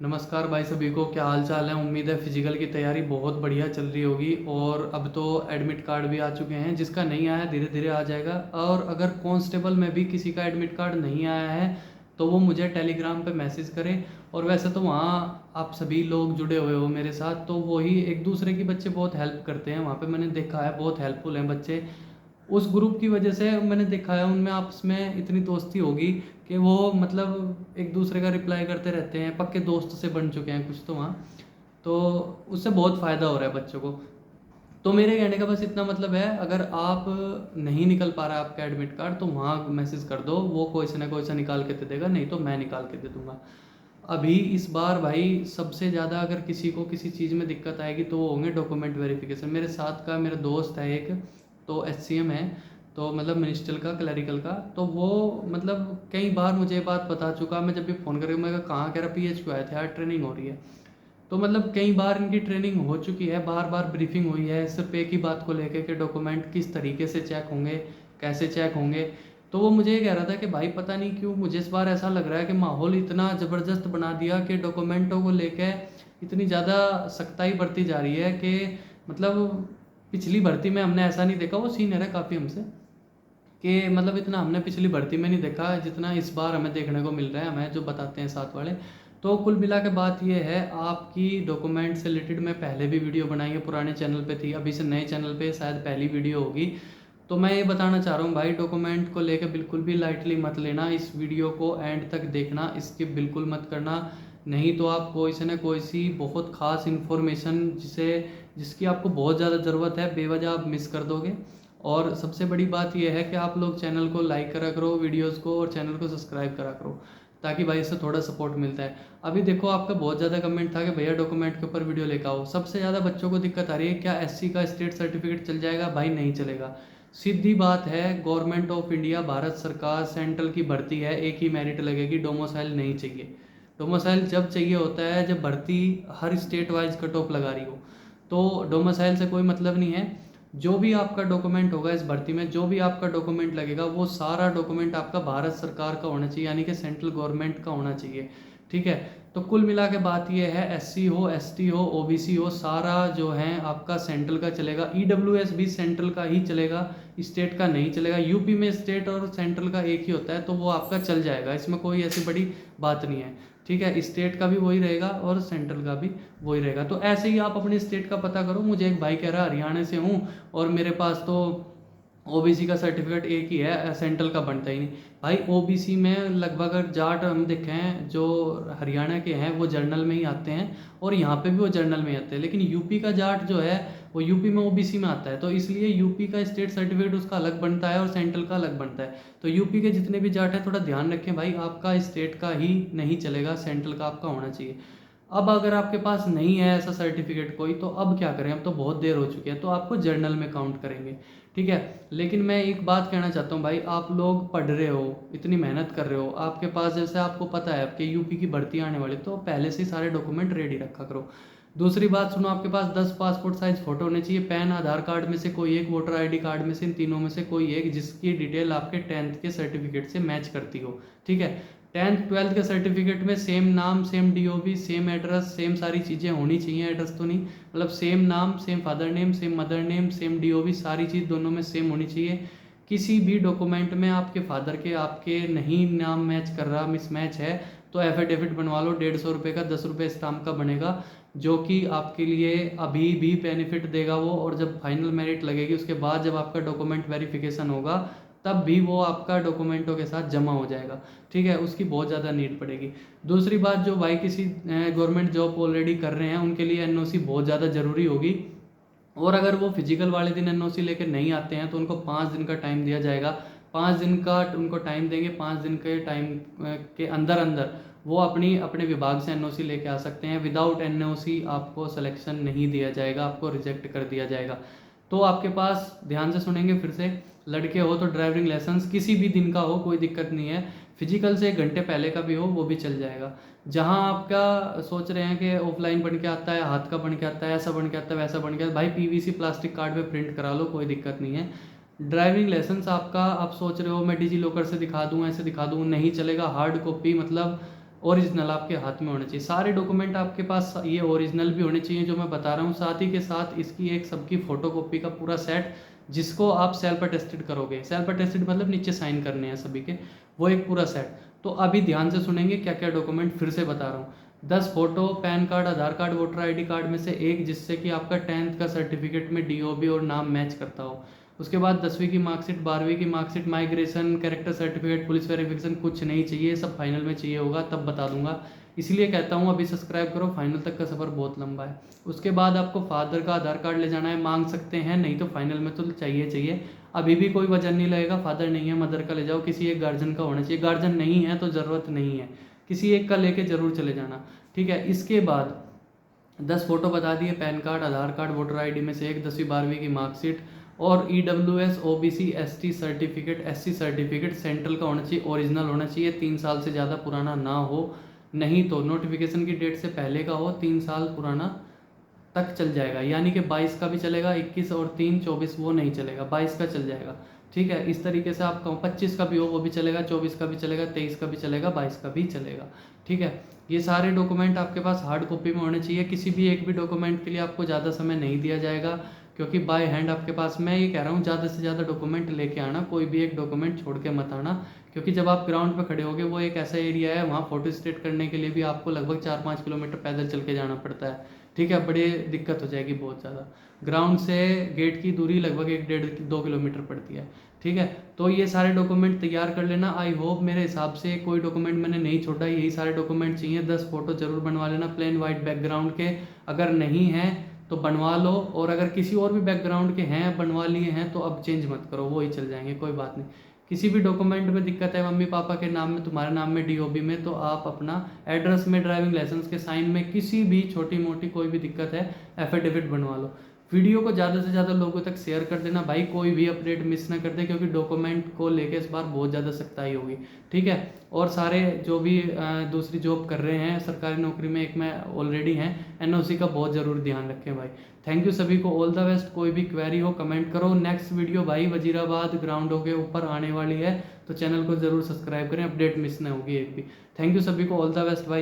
नमस्कार भाई सभी को, क्या हाल चाल है। उम्मीद है फिजिकल की तैयारी बहुत बढ़िया चल रही होगी। और अब तो एडमिट कार्ड भी आ चुके हैं, जिसका नहीं आया धीरे धीरे आ जाएगा। और अगर कांस्टेबल में भी किसी का एडमिट कार्ड नहीं आया है तो वो मुझे टेलीग्राम पे मैसेज करे। और वैसे तो वहाँ आप सभी लोग जुड़े हुए हो मेरे साथ, तो वही एक दूसरे की बच्चे बहुत हेल्प करते हैं। वहाँ पे मैंने देखा है बहुत हेल्पफुल हैं बच्चे। उस ग्रुप की वजह से मैंने देखा है उनमें आपस में इतनी दोस्ती होगी कि वो मतलब एक दूसरे का रिप्लाई करते रहते हैं, पक्के दोस्त से बन चुके हैं कुछ तो वहाँ। तो उससे बहुत फ़ायदा हो रहा है बच्चों को। तो मेरे कहने का बस इतना मतलब है, अगर आप नहीं निकल पा रहा है आपका एडमिट कार्ड तो वहाँ मैसेज कर दो, वो कोई से ना कोई सा निकाल के दे देगा, नहीं तो मैं निकाल के दे दूँगा। अभी इस बार भाई सबसे ज़्यादा अगर किसी को किसी चीज़ में दिक्कत आएगी तो वो होंगे डॉक्यूमेंट वेरिफिकेशन। मेरे साथ का मेरा दोस्त है एक, तो एचसीएम है, तो मतलब मिनिस्ट्रियल का क्लरिकल का, तो वो मतलब कई बार मुझे ये बात बता चुका। मैं जब भी फ़ोन करके मैं कहा कहाँ, कह रहा PHQ आए थे यार, ट्रेनिंग हो रही है। तो मतलब कई बार इनकी ट्रेनिंग हो चुकी है, बार बार ब्रीफिंग हुई है सिर्फ एक ही बात को लेकर के डॉक्यूमेंट किस तरीके से चेक होंगे, कैसे चेक होंगे। तो वो मुझे ये कह रहा था कि भाई पता नहीं क्यों मुझे इस बार ऐसा लग रहा है कि माहौल इतना ज़बरदस्त बना दिया कि डॉक्यूमेंटों को लेकर इतनी ज़्यादा सख्ताई बरती जा रही है कि मतलब पिछली भर्ती में हमने ऐसा नहीं देखा। वो सीनियर है काफ़ी हमसे, कि मतलब इतना हमने पिछली भर्ती में नहीं देखा जितना इस बार हमें देखने को मिल रहा है, हमें जो बताते हैं साथ वाले। तो कुल मिला के बात ये है, आपकी डॉक्यूमेंट से रिलेटेड मैं पहले भी वीडियो बनाई है, पुराने चैनल पे थी, अभी से नए चैनल पे शायद पहली वीडियो होगी। तो मैं ये बताना चाह रहा हूँ भाई, डॉक्यूमेंट को लेकर बिल्कुल भी लाइटली मत लेना। इस वीडियो को एंड तक देखना, स्किप बिल्कुल मत करना, नहीं तो आप कोई से न कोई सी बहुत ख़ास इन्फॉर्मेशन जिसकी आपको बहुत ज़्यादा ज़रूरत है बेवजह आप मिस कर दोगे। और सबसे बड़ी बात यह है कि आप लोग चैनल को लाइक करा करो, वीडियोस को, और चैनल को सब्सक्राइब करा करो, ताकि भाई इससे थोड़ा सपोर्ट मिलता है। अभी देखो आपका बहुत ज़्यादा कमेंट था कि भैया डॉक्यूमेंट के ऊपर वीडियो लेकर आओ। सबसे ज़्यादा बच्चों को दिक्कत आ रही है, क्या एससी का स्टेट सर्टिफिकेट चल जाएगा? भाई नहीं चलेगा। सीधी बात है, गवर्नमेंट ऑफ इंडिया, भारत सरकार सेंट्रल की भर्ती है, एक ही मेरिट लगेगी, डोमोसाइल नहीं चाहिए। डोमोसाइल जब चाहिए होता है जब भर्ती हर स्टेट वाइज कट ऑफ लगा रही हो, तो डोमोसाइल से कोई मतलब नहीं है। जो भी आपका डॉक्यूमेंट होगा इस भर्ती में, जो भी आपका डॉक्यूमेंट लगेगा, वो सारा डॉक्यूमेंट आपका भारत सरकार का होना चाहिए, यानी कि सेंट्रल गवर्नमेंट का होना चाहिए। ठीक है। तो कुल मिला के बात ये है, एससी हो, एसटी हो, ओबीसी हो, सारा जो है आपका सेंट्रल का चलेगा। ईडब्ल्यूएस भी सेंट्रल का ही चलेगा, स्टेट का नहीं चलेगा। यूपी में स्टेट और सेंट्रल का एक ही होता है, तो वो आपका चल जाएगा, इसमें कोई ऐसी बड़ी बात नहीं है। ठीक है, स्टेट का भी वही रहेगा और सेंट्रल का भी वही रहेगा। तो ऐसे ही आप अपने स्टेट का पता करो। मुझे एक भाई कह रहा हरियाणा से हूँ और मेरे पास तो ओबीसी का सर्टिफिकेट एक ही है, सेंट्रल का बनता ही नहीं। भाई ओबीसी में लगभग अगर जाट हम देखें जो हरियाणा के हैं वो जर्नल में ही आते हैं, और यहाँ पे भी वो जर्नल में ही आते हैं, लेकिन यूपी का जाट जो है वो यूपी में ओबीसी में आता है, तो इसलिए यूपी का स्टेट सर्टिफिकेट उसका अलग बनता है और सेंट्रल का अलग बनता है। तो यूपी के जितने भी जाट हैं थोड़ा ध्यान रखें भाई, आपका स्टेट का ही नहीं चलेगा, सेंट्रल का आपका होना चाहिए। अब अगर आपके पास नहीं है ऐसा सर्टिफिकेट कोई, तो अब क्या करें, अब तो बहुत देर हो चुकी है, तो आपको जर्नल में काउंट करेंगे। ठीक है। लेकिन मैं एक बात कहना चाहता हूँ भाई, आप लोग पढ़ रहे हो, इतनी मेहनत कर रहे हो, आपके पास जैसे आपको पता है आपके यूपी की भर्ती आने वाली, तो पहले से ही सारे डॉक्यूमेंट रेडी रखा करो। दूसरी बात सुनो, आपके पास 10 पासपोर्ट साइज फोटो होने चाहिए, पैन, आधार कार्ड में से कोई एक, वोटर आईडी कार्ड में से, इन तीनों में से कोई एक, जिसकी डिटेल आपके 10th के सर्टिफिकेट से मैच करती हो। ठीक है। 10th 12th के सर्टिफिकेट में सेम नाम, same DOB, same address, same सारी चीज़ें होनी चाहिए। एड्रेस तो नहीं, मतलब सेम नाम, same father name, same mother name, same DOB, सारी चीज़ दोनों में सेम होनी चाहिए। किसी भी डॉक्यूमेंट में आपके फादर के आपके नहीं नाम मैच कर रहा, मिसमैच है, तो एफिडेविट बनवा लो। 150 रुपये का, 10 रुपये स्टाम्प का बनेगा, जो कि आपके लिए अभी भी बेनिफिट देगा वो। और जब फाइनल मेरिट लगेगी उसके बाद जब आपका डॉक्यूमेंट वेरिफिकेशन होगा, तब भी वो आपका डॉक्यूमेंटों के साथ जमा हो जाएगा। ठीक है, उसकी बहुत ज़्यादा नीड पड़ेगी। दूसरी बात, जो भाई किसी गवर्नमेंट जॉब ऑलरेडी कर रहे हैं उनके लिए एनओसी बहुत ज़्यादा ज़रूरी होगी। और अगर वो फिजिकल वाले दिन एनओसी लेकर नहीं आते हैं तो उनको 5 दिन का टाइम दिया जाएगा। 5 दिन का उनको टाइम देंगे, 5 दिन के टाइम के अंदर अंदर वो अपने विभाग से एनओसी लेके आ सकते हैं। विदाउट एनओसी आपको सिलेक्शन नहीं दिया जाएगा, आपको रिजेक्ट कर दिया जाएगा। तो आपके पास, ध्यान से सुनेंगे फिर से, लड़के हो तो ड्राइविंग लाइसेंस किसी भी दिन का हो, कोई दिक्कत नहीं है। फिजिकल से 1 घंटे पहले का भी हो वो भी चल जाएगा। जहाँ आपका सोच रहे हैं कि ऑफलाइन बन के आता है, हाथ का बन के आता है, ऐसा बन के आता है, वैसा बन के आता है, भाई पीवीसी प्लास्टिक कार्ड पे प्रिंट करा लो, कोई दिक्कत नहीं है। ड्राइविंग लाइसेंस आपका, आप सोच रहे हो मैं डिजी लॉकर से दिखा दूँ, ऐसे दिखा दूँ, नहीं चलेगा। हार्ड कॉपी, मतलब ओरिजिनल आपके हाथ में होने चाहिए। सारे डॉक्यूमेंट आपके पास ये ओरिजिनल भी होने चाहिए जो मैं बता रहा हूँ, साथ ही के साथ इसकी एक सबकी फ़ोटोकॉपी का पूरा सेट, जिसको आप सेल्फ अटेस्टेड करोगे। सेल्फ अटेस्टेड मतलब नीचे साइन करने हैं सभी के, वो एक पूरा सेट। तो अभी ध्यान से सुनेंगे क्या क्या डॉक्यूमेंट फिर से बता रहा हूँ। 10 फोटो, पैन कार्ड, आधार कार्ड, वोटर आईडी कार्ड में से एक जिससे कि आपका 10th का सर्टिफिकेट में डीओबी और नाम मैच करता हो। उसके बाद 10वीं की मार्कशीट, 12वीं की marksheet, migration, character certificate, police verification कुछ नहीं चाहिए, सब फाइनल में चाहिए होगा, तब बता दूंगा। इसलिए कहता हूँ अभी सब्सक्राइब करो, फाइनल तक का सफ़र बहुत लंबा है। उसके बाद आपको फादर का आधार कार्ड ले जाना है, मांग सकते हैं, नहीं तो फाइनल में तो चाहिए। अभी भी कोई वजन नहीं लगेगा, फादर नहीं है मदर का ले जाओ, किसी एक गार्जियन का होना चाहिए। गार्जियन नहीं है तो ज़रूरत नहीं है, किसी एक का लेके ज़रूर चले जाना, ठीक है। इसके बाद 10 फोटो बता दिए, पैन कार्ड, आधार कार्ड, वोटर आईडी में से एक, 10वीं 12वीं की मार्कशीट, और EWS, OBC, ST certificate, SC certificate central का होना चाहिए, ओरिजिनल होना चाहिए, 3 साल से ज़्यादा पुराना ना हो, नहीं तो नोटिफिकेशन की डेट से पहले का हो, 3 साल पुराना तक चल जाएगा। यानी कि 22 का भी चलेगा, 21 और 3 24 वो नहीं चलेगा, 22 का चल जाएगा, ठीक है। इस तरीके से आप 25 का भी हो वो भी चलेगा, 24 का भी चलेगा, 23 का भी चलेगा, 22 का भी चलेगा, ठीक है। ये सारे डॉक्यूमेंट आपके पास हार्ड कॉपी में होने चाहिए। किसी भी एक भी डॉक्यूमेंट के लिए आपको ज़्यादा समय नहीं दिया जाएगा, क्योंकि बाय हैंड आपके पास, मैं ये कह रहा हूँ ज़्यादा से ज़्यादा डॉक्यूमेंट लेके आना, कोई भी एक डॉक्यूमेंट छोड़ के मत आना, क्योंकि जब आप ग्राउंड पे खड़े होगे, वो एक ऐसा एरिया है, वहाँ फोटो स्टेट करने के लिए भी आपको लगभग 4-5 किलोमीटर पैदल चल के जाना पड़ता है, ठीक है। बड़ी दिक्कत हो जाएगी बहुत ज़्यादा। ग्राउंड से गेट की दूरी लगभग 1-1.5-2 किलोमीटर पड़ती है, ठीक है। तो ये सारे डॉक्यूमेंट तैयार कर लेना। आई होप मेरे हिसाब से कोई डॉक्यूमेंट मैंने नहीं छोड़ा, यही सारे डॉक्यूमेंट चाहिए। 10 फोटो जरूर बनवा लेना प्लेन वाइट बैकग्राउंड के, अगर नहीं है तो बनवा लो, और अगर किसी और भी बैकग्राउंड के हैं, बनवा लिए हैं, तो अब चेंज मत करो, वो ही चल जाएंगे, कोई बात नहीं। किसी भी डॉक्यूमेंट में दिक्कत है मम्मी पापा के नाम में, तुम्हारे नाम में, डीओबी में, तो आप अपना एड्रेस में, ड्राइविंग लाइसेंस के साइन में, किसी भी छोटी मोटी कोई भी दिक्कत है, एफिडेविट बनवा लो। वीडियो को ज़्यादा से ज़्यादा लोगों तक शेयर कर देना भाई, कोई भी अपडेट मिस ना कर दे, क्योंकि डॉक्यूमेंट को लेके इस बार बहुत ज़्यादा सख्ताई होगी, ठीक है। और सारे जो भी दूसरी जॉब कर रहे हैं सरकारी नौकरी में, एक में ऑलरेडी हैं, एनओसी का बहुत ज़रूर ध्यान रखें भाई। थैंक यू सभी को, ऑल द बेस्ट। कोई भी क्वेरी हो कमेंट करो। नेक्स्ट वीडियो भाई वजीराबाद ग्राउंडों के ऊपर आने वाली है, तो चैनल को ज़रूर सब्सक्राइब करें, अपडेट मिस ना होगी एक भी। थैंक यू सभी को, ऑल द बेस्ट भाई।